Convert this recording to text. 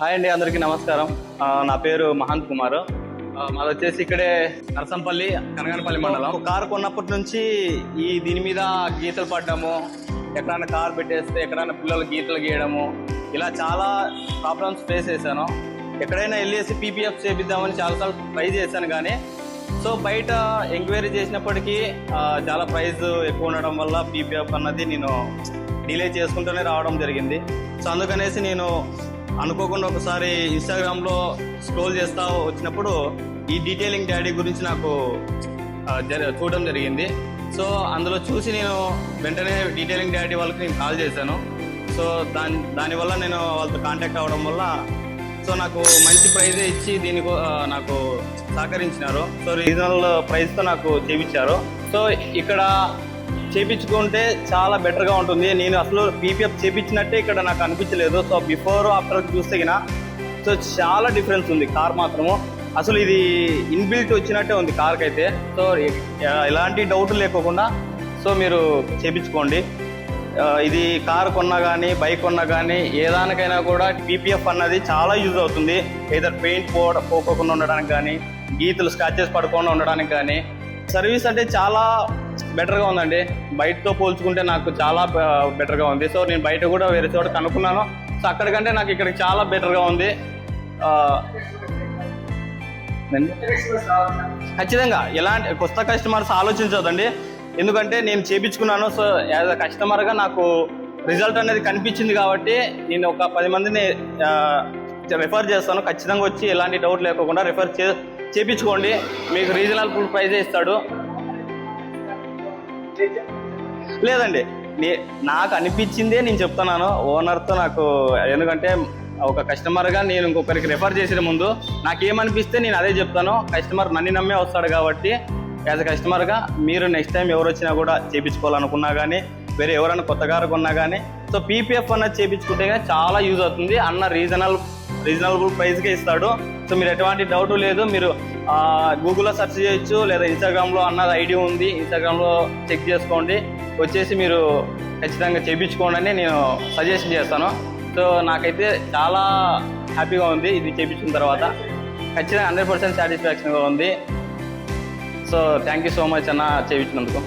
Hi అండి, అందరికీ నమస్కారం. నా పేరు మహంత్ కుమార్. మాది వచ్చేసి ఇక్కడే నరసంపల్లి, కనగానపల్లి మండలం. కారు కొన్నప్పటి నుంచి దీని మీద గీతలు పడ్డము, ఎక్కడైనా కారు పెట్టేస్తే ఎక్కడైనా పిల్లలు గీతలు గీయడము, ఇలా చాలా ప్రాబ్లమ్స్ ఫేస్ చేశాను. ఎక్కడైనా వెళ్ళేసి పీపీఎఫ్ చేపిద్దామని చాలాసార్లు ట్రై చేశాను, కానీ సో బయట ఎంక్వైరీ చేసినప్పటికీ చాలా ప్రైస్ ఎక్కువ ఉండడం వల్ల పీపీఎఫ్ అన్నది నేను డిలే చేసుకుంటూనే రావడం జరిగింది. సో అందుకనేసి నేను అనుకోకుండా ఒకసారి ఇన్స్టాగ్రామ్లో స్క్రోల్ చేస్తూ వచ్చినప్పుడు ఈ డీటెయిలింగ్ డాడీ గురించి నాకు చూడడం జరిగింది. సో అందులో చూసి నేను వెంటనే డీటెయిలింగ్ డాడీ వాళ్ళకి నేను కాల్ చేశాను. సో దానివల్ల నేను వాళ్ళతో కాంటాక్ట్ అవ్వడం వల్ల సో నాకు మంచి ప్రైజే ఇచ్చి దీనికి నాకు సహకరించినారు. సో రీజనల్ ప్రైస్తో నాకు చేయించారు. సో ఇక్కడ చేయించుకుంటే చాలా బెటర్గా ఉంటుంది. నేను అసలు పీపీఎఫ్ చేయించినట్టే ఇక్కడ నాకు అనిపించలేదు. సో బిఫోర్ ఆఫ్టర్ చూస్తే సో చాలా డిఫరెన్స్ ఉంది. కార్ మాత్రము అసలు ఇది ఇన్బిల్ట్ వచ్చినట్టే ఉంది కార్కి అయితే. సో ఎలాంటి డౌట్ లేకోకుండా సో మీరు చేయించుకోండి. ఇది కార్ కొన్నా కానీ బైక్ కొన్నా కానీ ఏదానికైనా కూడా పీపీఎఫ్ అన్నది చాలా యూజ్ అవుతుంది. ఏదర్ పెయింట్ పోకోకుండా ఉండడానికి కానీ, గీతలు స్క్రాచెస్ పడకుండా ఉండడానికి కానీ. సర్వీస్ అంటే చాలా బెటర్గా ఉందండి. బయటతో పోల్చుకుంటే నాకు చాలా బెటర్గా ఉంది. సో నేను బయట కూడా వేరే చోట కనుక్కున్నాను. సో అక్కడికంటే నాకు ఇక్కడికి చాలా బెటర్గా ఉంది. ఖచ్చితంగా ఎలాంటి కొత్త కస్టమర్స్ ఆలోచించదండి. ఎందుకంటే నేను చేయించుకున్నాను. సో యాజ్ అ కస్టమర్గా నాకు రిజల్ట్ అనేది కనిపించింది కాబట్టి నేను ఒక 10 మందిని రెఫర్ చేస్తాను. ఖచ్చితంగా వచ్చి ఎలాంటి డౌట్ లేకుండా రెఫర్ చేయించుకోండి. మీకు రీజనబుల్ ప్రైజే ఇస్తాడు. లేదండి, నాకు అనిపించిందే నేను చెప్తున్నాను ఓనర్తో. నాకు ఎందుకంటే ఒక కస్టమర్గా నేను ఇంకొకరికి రెఫర్ చేసే ముందు నాకేమనిపిస్తే నేను అదే చెప్తాను. కస్టమర్ నన్ను నమ్మే వస్తాడు కాబట్టి యాజ్ అ కస్టమర్గా మీరు నెక్స్ట్ టైం ఎవరు వచ్చినా కూడా చేయించుకోవాలనుకున్నా కానీ, వేరే ఎవరైనా కొత్త కారు కొన్నా కానీ సో పీపీఎఫ్ అన్నది చేయించుకుంటే కానీ చాలా యూజ్ అవుతుంది. అన్న రీజనబుల్ ప్రైస్కే ఇస్తాడు. సో మీరు ఎటువంటి డౌట్ లేదు. మీరు గూగుల్లో సెర్చ్ చేయొచ్చు, లేదా ఇన్స్టాగ్రామ్లో అన్నది ఐడి ఉంది, ఇన్స్టాగ్రామ్లో చెక్ చేసుకోండి. వచ్చేసి మీరు ఖచ్చితంగా చేయించుకోండి అని నేను సజెషన్ చేస్తాను. సో నాకైతే చాలా హ్యాపీగా ఉంది ఇది చేయించిన తర్వాత. ఖచ్చితంగా 100% సాటిస్ఫాక్షన్గా ఉంది. So thank you so much అన్న చేయించినందుకు.